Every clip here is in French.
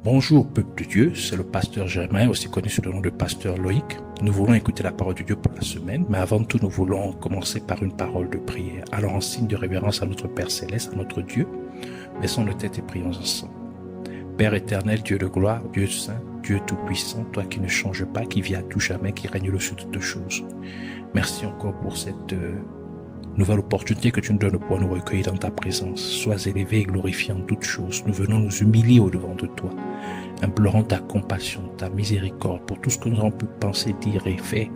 Bonjour peuple de Dieu, c'est le pasteur Germain, aussi connu sous le nom de pasteur Loïc. Nous voulons écouter la parole de Dieu pour la semaine, mais avant tout nous voulons commencer par une parole de prière. Alors en signe de révérence à notre Père Céleste, à notre Dieu, baissons nos têtes et prions ensemble. Père éternel, Dieu de gloire, Dieu saint, Dieu tout-puissant, toi qui ne changes pas, qui vis à tout jamais, qui règne au-dessus de toutes choses. Merci encore pour cette nouvelle opportunité que tu nous donnes pour nous recueillir dans ta présence. Sois élevé et glorifié en toutes choses. Nous venons nous humilier au-devant de toi, implorant ta compassion, ta miséricorde pour tout ce que nous avons pu penser, dire et faire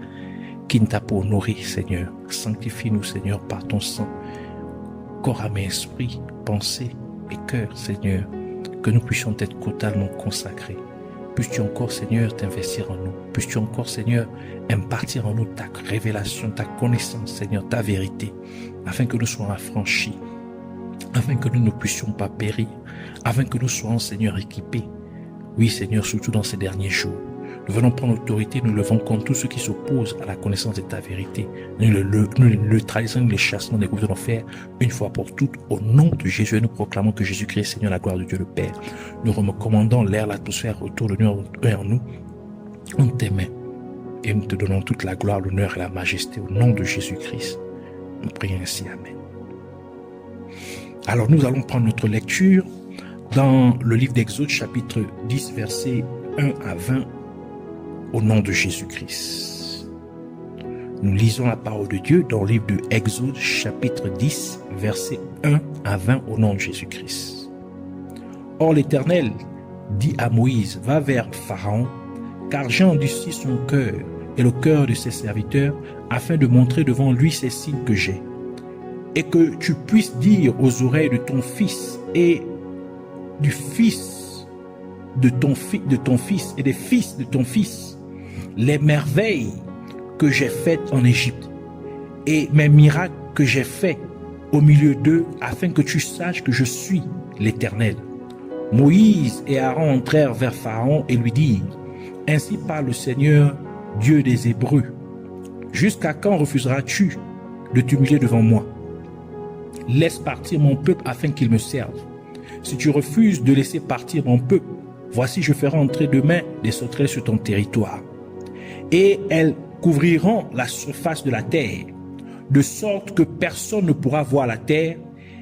qui ne t'a pas honoré, Seigneur. Sanctifie-nous, Seigneur, par ton sang, corps, âme et esprit, pensée et cœur, Seigneur, que nous puissions être totalement consacrés. Puisses-tu encore, Seigneur, t'investir en nous. Puisses-tu encore, Seigneur, impartir en nous ta révélation, ta connaissance, Seigneur, ta vérité, afin que nous soyons affranchis, afin que nous ne puissions pas périr, afin que nous soyons, Seigneur, équipés. Oui, Seigneur, surtout dans ces derniers jours. Nous venons prendre l'autorité, nous levons contre tous ceux qui s'opposent à la connaissance de ta vérité. Nous le trahissons, nous les chassons, nous les gouvernons faire une fois pour toutes. Au nom de Jésus, et nous proclamons que Jésus-Christ est Seigneur, la gloire de Dieu le Père. Nous recommandons l'air, l'atmosphère autour de nous et en nous, en tes mains. Et nous te donnons toute la gloire, l'honneur et la majesté au nom de Jésus-Christ. Nous prions ainsi, Amen. Alors nous allons prendre notre lecture dans le livre d'Exode, chapitre 10, versets 1 à 20, au nom de Jésus-Christ. Nous lisons la parole de Dieu dans le livre de Exode, chapitre 10, versets 1 à 20, au nom de Jésus-Christ. Or l'Éternel dit à Moïse, va vers Pharaon, car j'ai endurci son cœur et le cœur de ses serviteurs, afin de montrer devant lui ces signes que j'ai, et que tu puisses dire aux oreilles de ton fils et du fils de ton fils et des fils de ton fils, les merveilles que j'ai faites en Égypte et mes miracles que j'ai faits au milieu d'eux, afin que tu saches que je suis l'Éternel. Moïse et Aaron entrèrent vers Pharaon et lui dirent, ainsi parle le Seigneur, Dieu des Hébreux. Jusqu'à quand refuseras-tu de t'humilier devant moi? Laisse partir mon peuple afin qu'il me serve. Si tu refuses de laisser partir mon peuple, voici je ferai entrer demain des sauterelles sur ton territoire. Et elles couvriront la surface de la terre, de sorte que personne ne pourra voir la terre,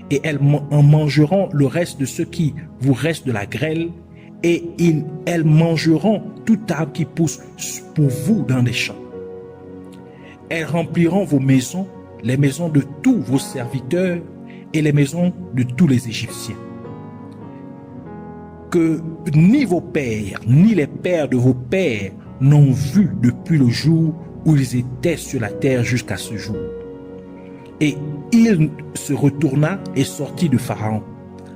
et elles en mangeront le reste de ce qui vous reste de la grêle, et elles mangeront tout arbre qui pousse pour vous dans les champs. Elles rempliront vos maisons, les maisons de tous vos serviteurs, et les maisons de tous les Égyptiens. Que ni vos pères, ni les pères de vos pères n'ont vu depuis le jour où ils étaient sur la terre jusqu'à ce jour. Et il se retourna et sortit de Pharaon.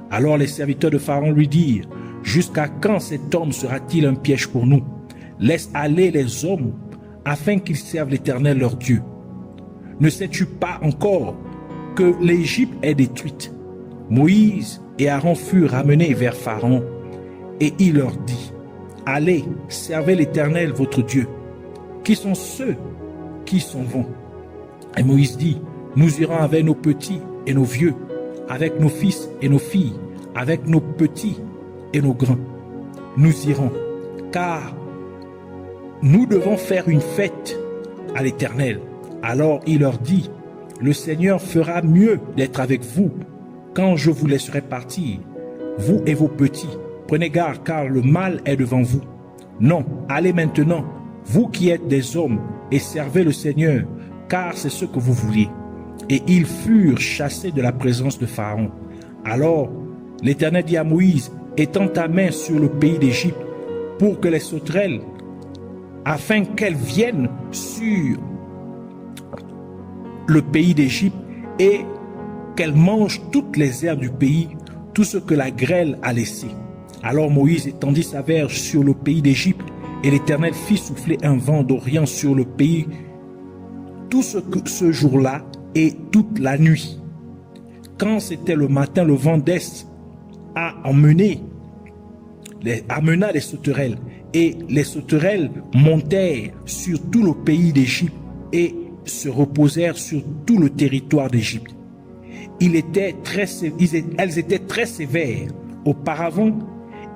Alors les serviteurs de Pharaon lui dirent, jusqu'à quand cet homme sera-t-il un piège pour nous? Laisse aller les hommes afin qu'ils servent l'Éternel leur Dieu. Ne sais-tu pas encore que l'Égypte est détruite? Moïse et Aaron furent ramenés vers Pharaon et il leur dit, allez, servez l'Éternel votre Dieu. Qui sont ceux qui s'en vont? Et Moïse dit, nous irons avec nos petits et nos vieux, avec nos fils et nos filles, avec nos petits et nos grands. Nous irons, car nous devons faire une fête à l'Éternel. Alors il leur dit, le Seigneur fera mieux d'être avec vous quand je vous laisserai partir, vous et vos petits. Prenez garde, car le mal est devant vous. Non, allez maintenant, vous qui êtes des hommes, et servez le Seigneur, car c'est ce que vous vouliez. Et ils furent chassés de la présence de Pharaon. Alors l'Éternel dit à Moïse, étends ta main sur le pays d'Égypte, pour que les sauterelles, afin qu'elles viennent sur le pays d'Égypte, et qu'elles mangent toutes les herbes du pays, tout ce que la grêle a laissé. Alors Moïse étendit sa verge sur le pays d'Égypte, et l'Éternel fit souffler un vent d'Orient sur le pays tout ce jour-là et toute la nuit. Quand c'était le matin, le vent d'Est amena les sauterelles, et les sauterelles montèrent sur tout le pays d'Égypte et se reposèrent sur tout le territoire d'Égypte. Elles étaient très sévères. Auparavant,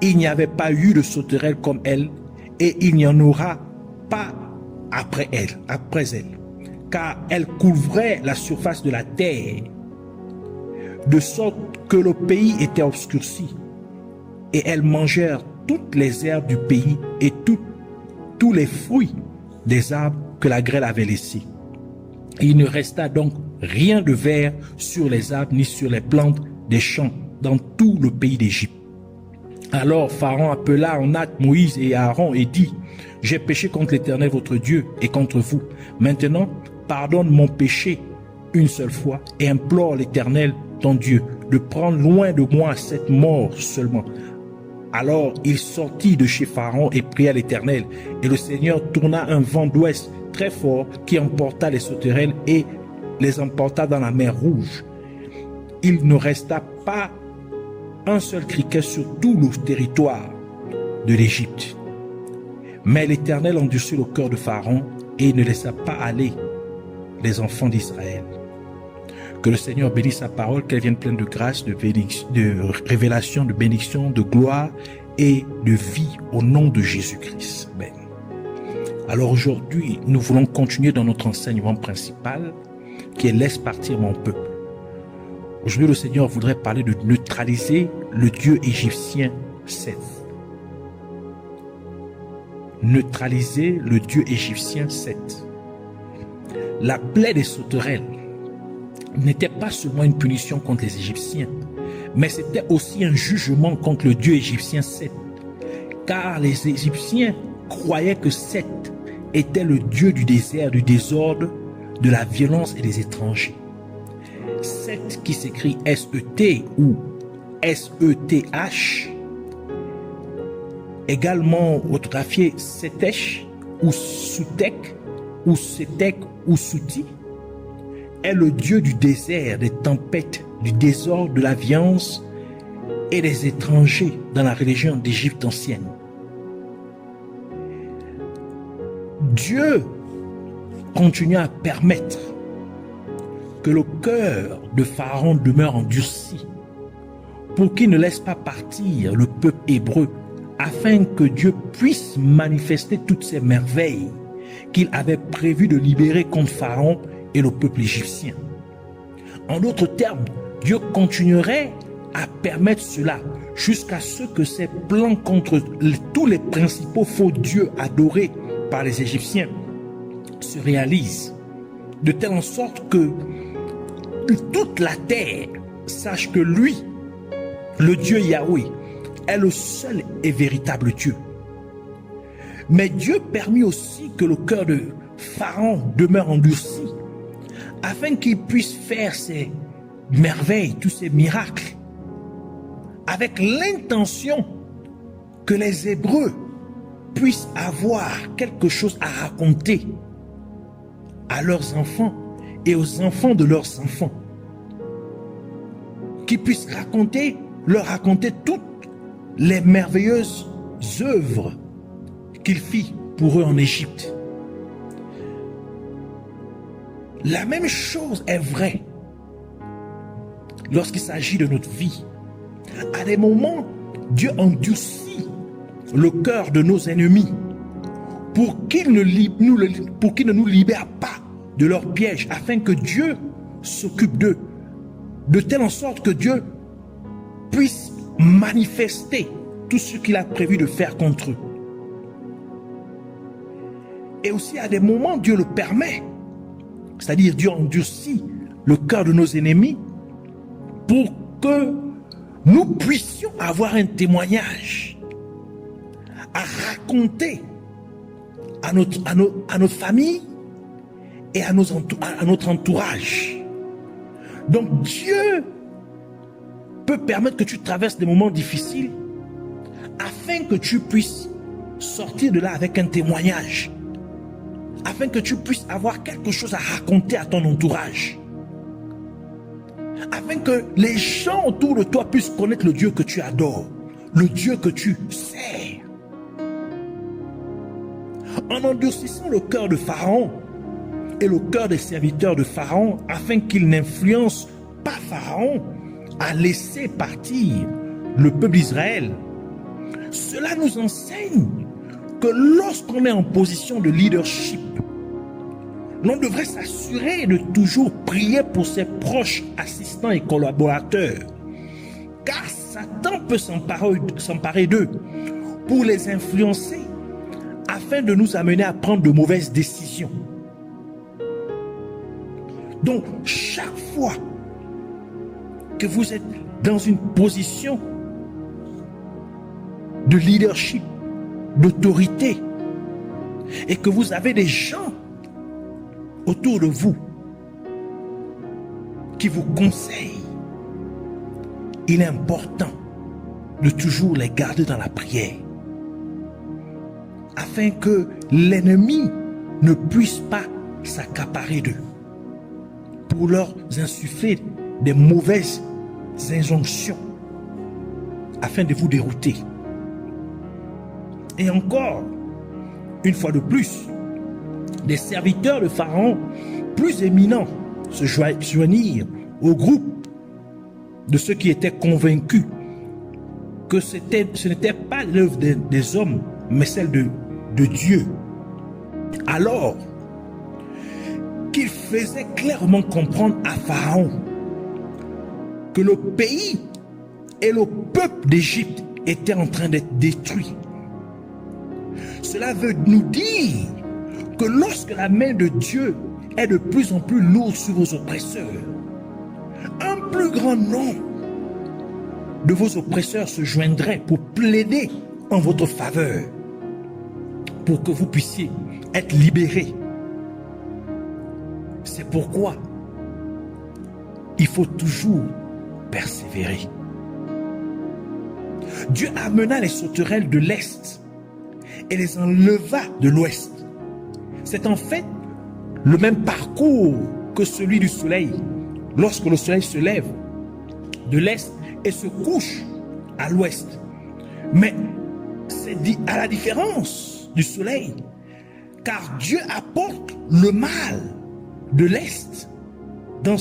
il n'y avait pas eu de sauterelle comme elle, et il n'y en aura pas après elle, car elle couvrait la surface de la terre, de sorte que le pays était obscurci, et elles mangèrent toutes les herbes du pays et tous les fruits des arbres que la grêle avait laissés. Il ne resta donc rien de vert sur les arbres ni sur les plantes des champs dans tout le pays d'Égypte. Alors Pharaon appela en hâte Moïse et Aaron et dit: j'ai péché contre l'Éternel votre Dieu et contre vous. Maintenant, pardonne mon péché une seule fois et implore l'Éternel ton Dieu de prendre loin de moi cette mort seulement. Alors il sortit de chez Pharaon et pria l'Éternel, et le Seigneur tourna un vent d'ouest très fort qui emporta les sauterelles et les emporta dans la mer Rouge. Il ne resta pas un seul criquet sur tout le territoire de l'Égypte. Mais l'Éternel endurcit le cœur de Pharaon et ne laissa pas aller les enfants d'Israël. Que le Seigneur bénisse sa parole, qu'elle vienne pleine de grâce, de révélation, de bénédiction, de gloire et de vie au nom de Jésus-Christ. Amen. Alors aujourd'hui, nous voulons continuer dans notre enseignement principal qui est « Laisse partir mon peuple ». Aujourd'hui, le Seigneur voudrait parler de neutraliser le dieu égyptien Seth. Neutraliser le dieu égyptien Seth. La plaie des sauterelles n'était pas seulement une punition contre les Égyptiens, mais c'était aussi un jugement contre le dieu égyptien Seth, car les Égyptiens croyaient que Seth était le dieu du désert, du désordre, de la violence et des étrangers. Seth, qui s'écrit S-E-T ou S-E-T-H, également orthographié Setesh ou Soutek ou Setek ou Souti, est le dieu du désert, des tempêtes, du désordre, de la violence et des étrangers dans la religion d'Égypte ancienne. Dieu continue à permettre que le cœur de Pharaon demeure endurci pour qu'il ne laisse pas partir le peuple hébreu, afin que Dieu puisse manifester toutes ces merveilles qu'il avait prévu de libérer contre Pharaon et le peuple égyptien. En d'autres termes, Dieu continuerait à permettre cela jusqu'à ce que ses plans contre tous les principaux faux dieux adorés par les Égyptiens se réalisent, de telle sorte que toute la terre sache que lui, le Dieu Yahweh, est le seul et véritable Dieu. Mais Dieu permit aussi que le cœur de Pharaon demeure endurci, afin qu'il puisse faire ses merveilles, tous ces miracles, avec l'intention que les Hébreux puissent avoir quelque chose à raconter à leurs enfants et aux enfants de leurs enfants, qu'ils puissent leur raconter toutes les merveilleuses œuvres qu'il fit pour eux en Égypte. La même chose est vraie lorsqu'il s'agit de notre vie. À des moments, Dieu endurcit le cœur de nos ennemis pour qu'ils ne nous libèrent pas de leurs pièges, afin que Dieu s'occupe d'eux, de telle sorte que Dieu puisse manifester tout ce qu'il a prévu de faire contre eux. Et aussi à des moments, Dieu le permet, c'est-à-dire Dieu endurcit le cœur de nos ennemis pour que nous puissions avoir un témoignage à raconter à notre famille et à notre entourage. Donc Dieu peut permettre que tu traverses des moments difficiles afin que tu puisses sortir de là avec un témoignage, afin que tu puisses avoir quelque chose à raconter à ton entourage, afin que les gens autour de toi puissent connaître le Dieu que tu adores, le Dieu que tu sers. En endurcissant le cœur de Pharaon et le cœur des serviteurs de Pharaon, afin qu'ils n'influencent pas Pharaon à laisser partir le peuple d'Israël, Cela nous enseigne que lorsqu'on est en position de leadership, l'on devrait s'assurer de toujours prier pour ses proches assistants et collaborateurs, car Satan peut s'emparer d'eux pour les influencer afin de nous amener à prendre de mauvaises décisions. Donc, chaque fois que vous êtes dans une position de leadership, d'autorité, et que vous avez des gens autour de vous qui vous conseillent, il est important de toujours les garder dans la prière afin que l'ennemi ne puisse pas s'accaparer d'eux pour leur insuffler des mauvaises injonctions afin de vous dérouter. Et encore, une fois de plus, des serviteurs de Pharaon plus éminents se joignirent au groupe de ceux qui étaient convaincus que ce n'était pas l'œuvre des hommes, mais celle de Dieu. Alors qu'il faisait clairement comprendre à Pharaon que le pays et le peuple d'Égypte étaient en train d'être détruits. Cela veut nous dire que lorsque la main de Dieu est de plus en plus lourde sur vos oppresseurs, un plus grand nombre de vos oppresseurs se joindraient pour plaider en votre faveur, pour que vous puissiez être libérés. C'est pourquoi il faut toujours persévérer. Dieu amena les sauterelles de l'Est et les enleva de l'Ouest. C'est en fait le même parcours que celui du soleil. Lorsque le soleil se lève de l'Est et se couche à l'Ouest. Mais c'est à la différence du soleil, car Dieu apporte le mal de l'Est dans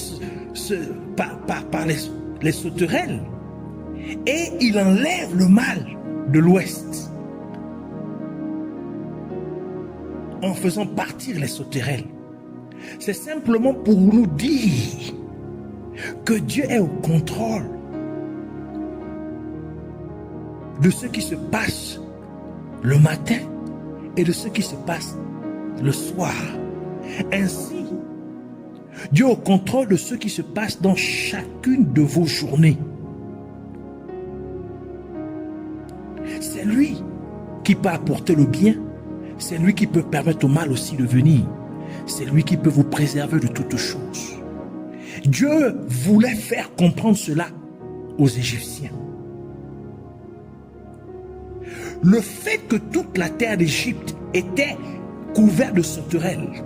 par les sauterelles et il enlève le mal de l'Ouest en faisant partir les sauterelles. C'est simplement pour nous dire que Dieu est au contrôle de ce qui se passe le matin et de ce qui se passe le soir. Ainsi, Dieu est au contrôle de ce qui se passe dans chacune de vos journées. C'est lui qui peut apporter le bien, c'est lui qui peut permettre au mal aussi de venir, c'est lui qui peut vous préserver de toutes choses. Dieu voulait faire comprendre cela aux Égyptiens. Le fait que toute la terre d'Égypte était couverte de sauterelles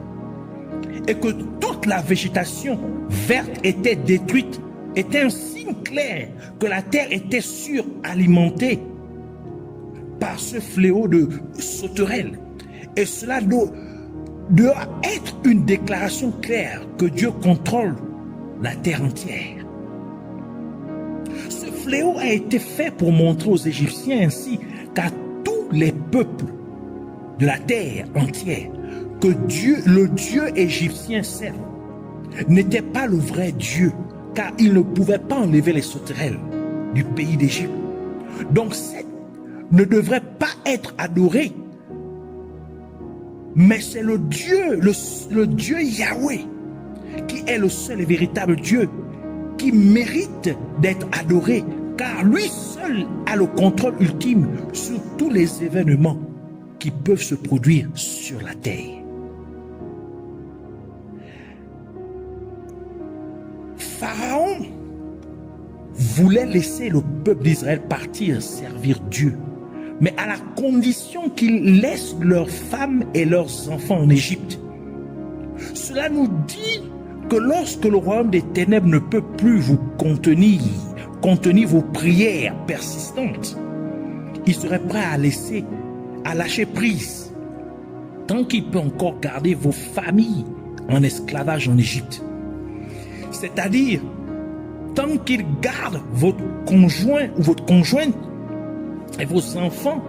et que toute la végétation verte était détruite était un signe clair que la terre était suralimentée par ce fléau de sauterelles. Et cela doit être une déclaration claire que Dieu contrôle la terre entière. Ce fléau a été fait pour montrer aux Égyptiens ainsi qu'à tous les peuples de la terre entière que Dieu, le Dieu égyptien serve, n'était pas le vrai Dieu, car il ne pouvait pas enlever les sauterelles du pays d'Égypte. Donc, ne devrait pas être adoré, mais c'est le Dieu, le Dieu Yahweh, qui est le seul et véritable Dieu, qui mérite d'être adoré, car lui seul a le contrôle ultime sur tous les événements qui peuvent se produire sur la terre. Pharaon voulait laisser le peuple d'Israël partir servir Dieu, mais à la condition qu'ils laissent leurs femmes et leurs enfants en Égypte. Cela nous dit que lorsque le royaume des ténèbres ne peut plus vous contenir vos prières persistantes, il serait prêt à lâcher prise, tant qu'il peut encore garder vos familles en esclavage en Égypte. C'est-à-dire, tant qu'il garde votre conjoint ou votre conjointe et vos enfants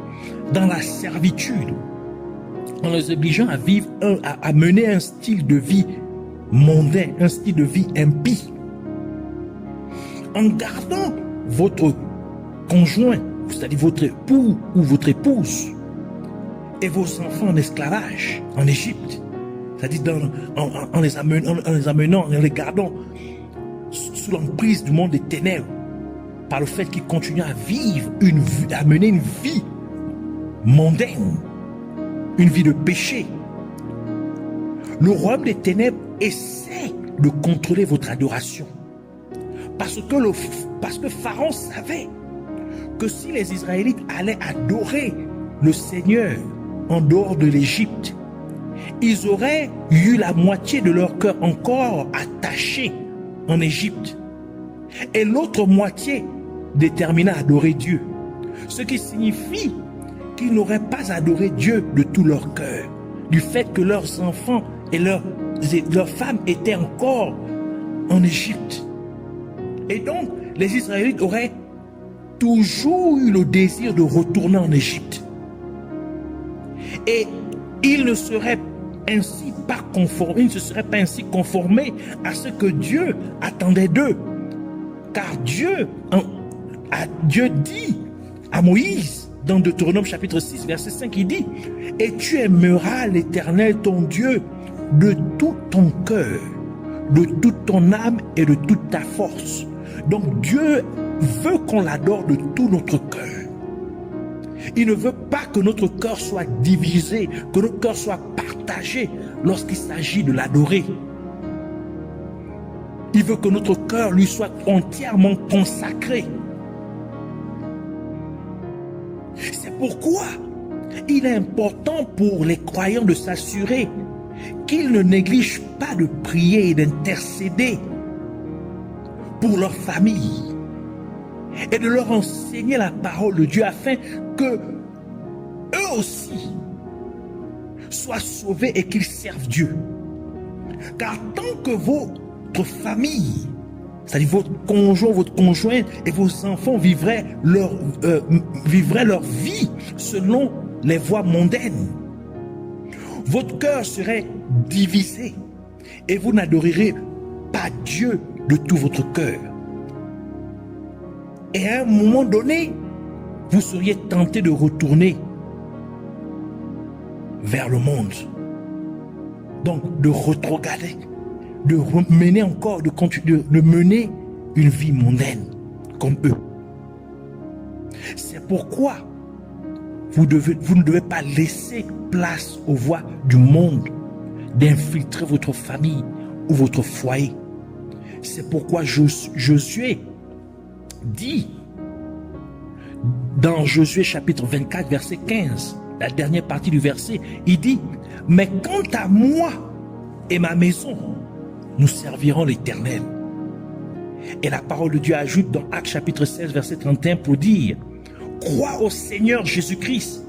dans la servitude, en les obligeant à vivre, à mener un style de vie mondain, un style de vie impie, en gardant votre conjoint, c'est-à-dire votre époux ou votre épouse, et vos enfants en esclavage en Égypte, c'est-à-dire en les amenant, en les gardant sous l'emprise du monde des ténèbres, par le fait qu'ils continuent à vivre à mener une vie mondaine, une vie de péché. Le royaume des ténèbres essaie de contrôler votre adoration. Parce que Pharaon savait que si les Israélites allaient adorer le Seigneur en dehors de l'Égypte, ils auraient eu la moitié de leur cœur encore attaché en Égypte. Et l'autre moitié déterminée à adorer Dieu. Ce qui signifie qu'ils n'auraient pas adoré Dieu de tout leur cœur, du fait que leurs enfants et leurs femmes étaient encore en Égypte. Et donc, les Israélites auraient toujours eu le désir de retourner en Égypte. Et ils ne seraient ainsi pas conformés, ils ne se seraient pas ainsi conformés à ce que Dieu attendait d'eux. Car Dieu dit à Moïse, dans Deutéronome chapitre 6, verset 5, il dit « Et tu aimeras l'Éternel ton Dieu de tout ton cœur, de toute ton âme et de toute ta force. » Donc Dieu veut qu'on l'adore de tout notre cœur. Il ne veut pas que notre cœur soit divisé, que notre cœur soit partagé lorsqu'il s'agit de l'adorer. Il veut que notre cœur lui soit entièrement consacré. C'est pourquoi il est important pour les croyants de s'assurer qu'ils ne négligent pas de prier et d'intercéder pour leur famille et de leur enseigner la parole de Dieu afin que eux aussi soient sauvés et qu'ils servent Dieu. Car tant que votre famille, c'est-à-dire votre conjoint, votre conjointe et vos enfants vivraient leur vie selon les voies mondaines, votre cœur serait divisé et vous n'adorerez pas Dieu de tout votre cœur. Et à un moment donné, vous seriez tenté de retourner vers le monde. Donc, de rétrograder, de mener encore, de continuer, de mener une vie mondaine comme eux. C'est pourquoi vous ne devez pas laisser place aux voies du monde d'infiltrer votre famille ou votre foyer. C'est pourquoi Josué dit dans Josué chapitre 24 verset 15, la dernière partie du verset, il dit « Mais quant à moi et ma maison, nous servirons l'Éternel. » Et la parole de Dieu ajoute dans Actes chapitre 16 verset 31 pour dire « Crois au Seigneur Jésus-Christ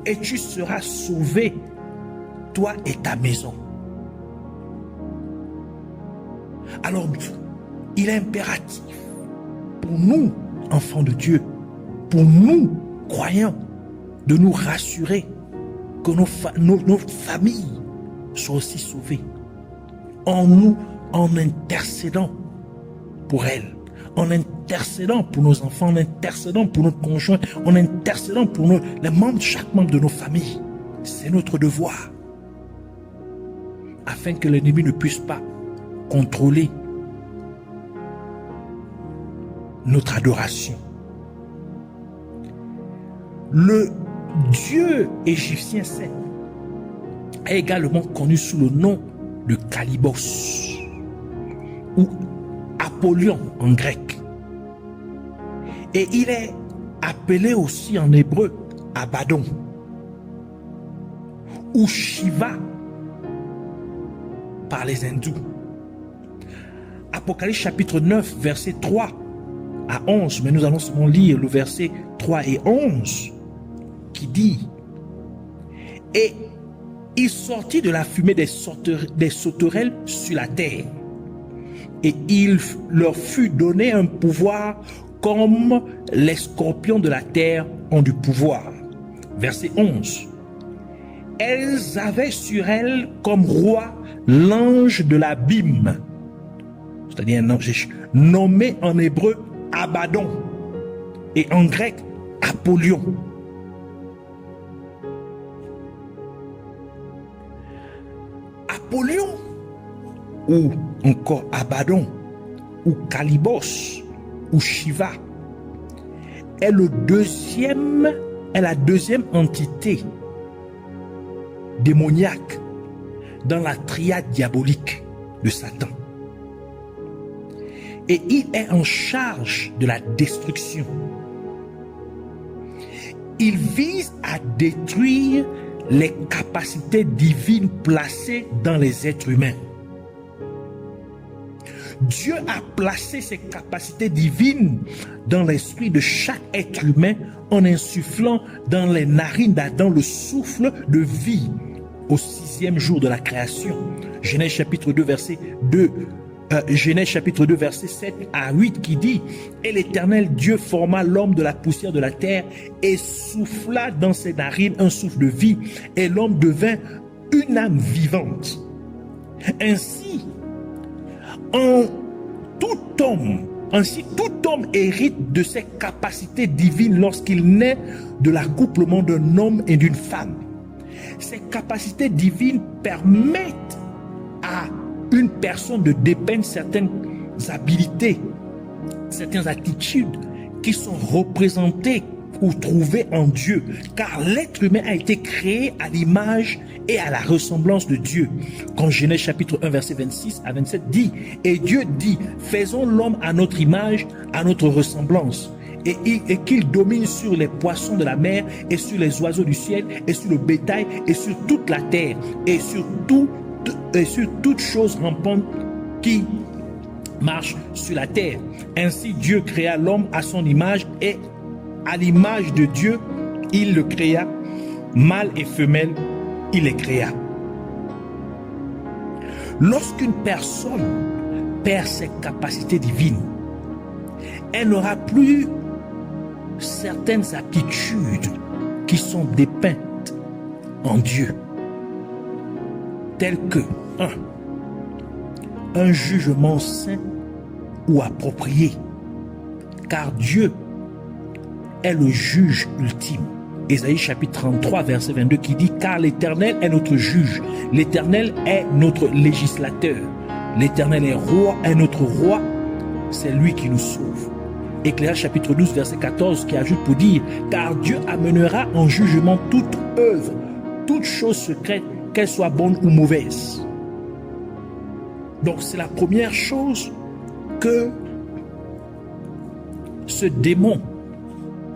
et tu seras sauvé, toi et ta maison. » Alors, il est impératif pour nous, enfants de Dieu, pour nous, croyants, de nous rassurer que nos familles soient aussi sauvées. En intercédant pour elles, en intercédant pour nos enfants, en intercédant pour notre conjoint, en intercédant pour chaque membre de nos familles. C'est notre devoir. Afin que l'ennemi ne puisse pas contrôler notre adoration. Le dieu égyptien Seth est également connu sous le nom de Calibos ou Apollyon en grec. Et il est appelé aussi en hébreu Abaddon ou Shiva par les hindous. Apocalypse chapitre 9 verset 3 à 11, mais nous allons seulement lire le verset 3 et 11 qui dit « Et il sortit de la fumée des sauterelles sur la terre, et il leur fut donné un pouvoir comme les scorpions de la terre ont du pouvoir. Verset 11. Elles avaient sur elles comme roi l'ange de l'abîme, c'est-à-dire un ange nommé en hébreu Abaddon et en grec Apollyon. Apollyon ou encore Abaddon ou Calibos ou Shiva est la deuxième entité démoniaque dans la triade diabolique de Satan. Et il est en charge de la destruction. Il vise à détruire les capacités divines placées dans les êtres humains. Dieu a placé ces capacités divines dans l'esprit de chaque être humain en insufflant dans les narines d'Adam le souffle de vie au 6e jour de la création. Genèse chapitre 2 verset 7 à 8 qui dit: et l'Éternel Dieu forma l'homme de la poussière de la terre et souffla dans ses narines un souffle de vie, et l'homme devint une âme vivante. Ainsi tout homme hérite de ses capacités divines lorsqu'il naît de l'accouplement d'un homme et d'une femme. Ces capacités divines permettent à une personne de dépeindre certaines habilités, certaines attitudes qui sont représentées ou trouvées en Dieu, car l'être humain a été créé à l'image et à la ressemblance de Dieu. Quand Genèse chapitre 1 verset 26 à 27 dit: et Dieu dit, faisons l'homme à notre image, à notre ressemblance, et qu'il domine sur les poissons de la mer et sur les oiseaux du ciel et sur le bétail et sur toute la terre et sur toute chose rampante qui marche sur la terre. Ainsi Dieu créa l'homme à son image, et à l'image de Dieu il le créa, mâle et femelle il les créa. Lorsqu'une personne perd ses capacités divines, elle n'aura plus certaines aptitudes qui sont dépeintes en Dieu, telles que un jugement saint ou approprié, car Dieu est le juge ultime. Ésaïe chapitre 33 verset 22 qui dit: car l'Éternel est notre juge, l'Éternel est notre législateur, l'Éternel est notre roi, c'est lui qui nous sauve. Éclairage chapitre 12 verset 14 qui ajoute pour dire: car Dieu amènera en jugement toute œuvre, toute chose secrète, qu'elle soit bonne ou mauvaise. Donc c'est la première chose que ce démon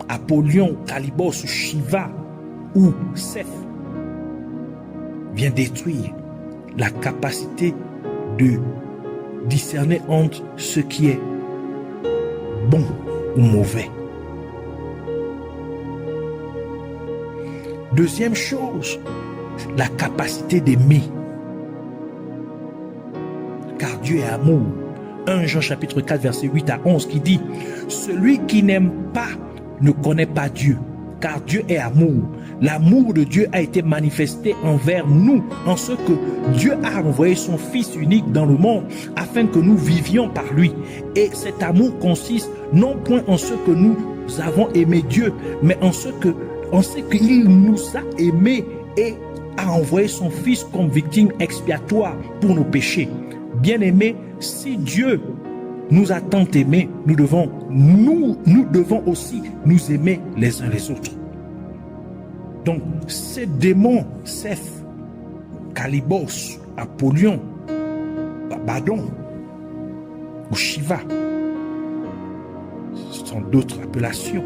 Apollyon, Calibos, Shiva ou Seth vient détruire la capacité de discerner entre ce qui est bon ou mauvais. Deuxième chose, la capacité d'aimer. Car Dieu est amour. 1 Jean chapitre 4 verset 8 à 11 qui dit: celui qui n'aime pas ne connaît pas Dieu, car Dieu est amour. L'amour de Dieu a été manifesté envers nous en ce que Dieu a envoyé son Fils unique dans le monde afin que nous vivions par lui. Et cet amour consiste non point en ce que nous avons aimé Dieu, mais en ce qu'il nous a aimés et a envoyé son Fils comme victime expiatoire pour nos péchés. Bien-aimés, si Dieu nous a tant aimés, nous devons aussi nous aimer les uns les autres. Donc, ces démons, Seth, Calibos, Apollyon, Abaddon ou Shiva, ce sont d'autres appellations,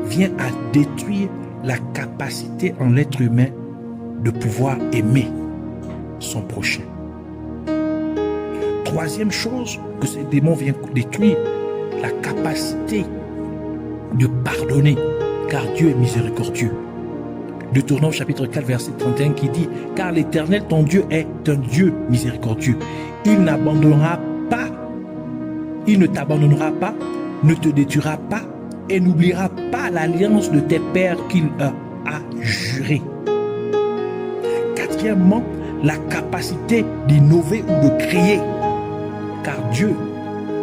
viennent à détruire la capacité en l'être humain de pouvoir aimer son prochain. Troisième chose que ces démons viennent détruire, la capacité de pardonner, car Dieu est miséricordieux. Deutéronome chapitre 4 verset 31 qui dit: car l'Éternel ton Dieu est un Dieu miséricordieux. Il ne t'abandonnera pas, ne te détruira pas et n'oubliera pas l'alliance de tes pères qu'il a juré. Quatrièmement, la capacité d'innover ou de créer, car Dieu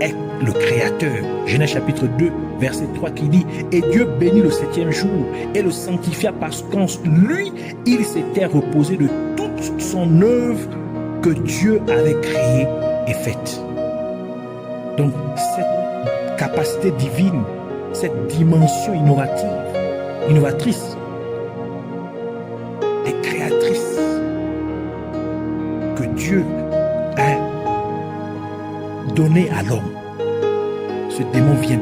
est le créateur. Genèse chapitre 2, verset 3 qui dit « Et Dieu bénit le 7e jour et le sanctifia parce qu'en lui, il s'était reposé de toute son œuvre que Dieu avait créée et faite. » Donc, cette capacité divine, cette dimension innovatrice, et créatrice que Dieu a donnée à l'homme, ce démon vient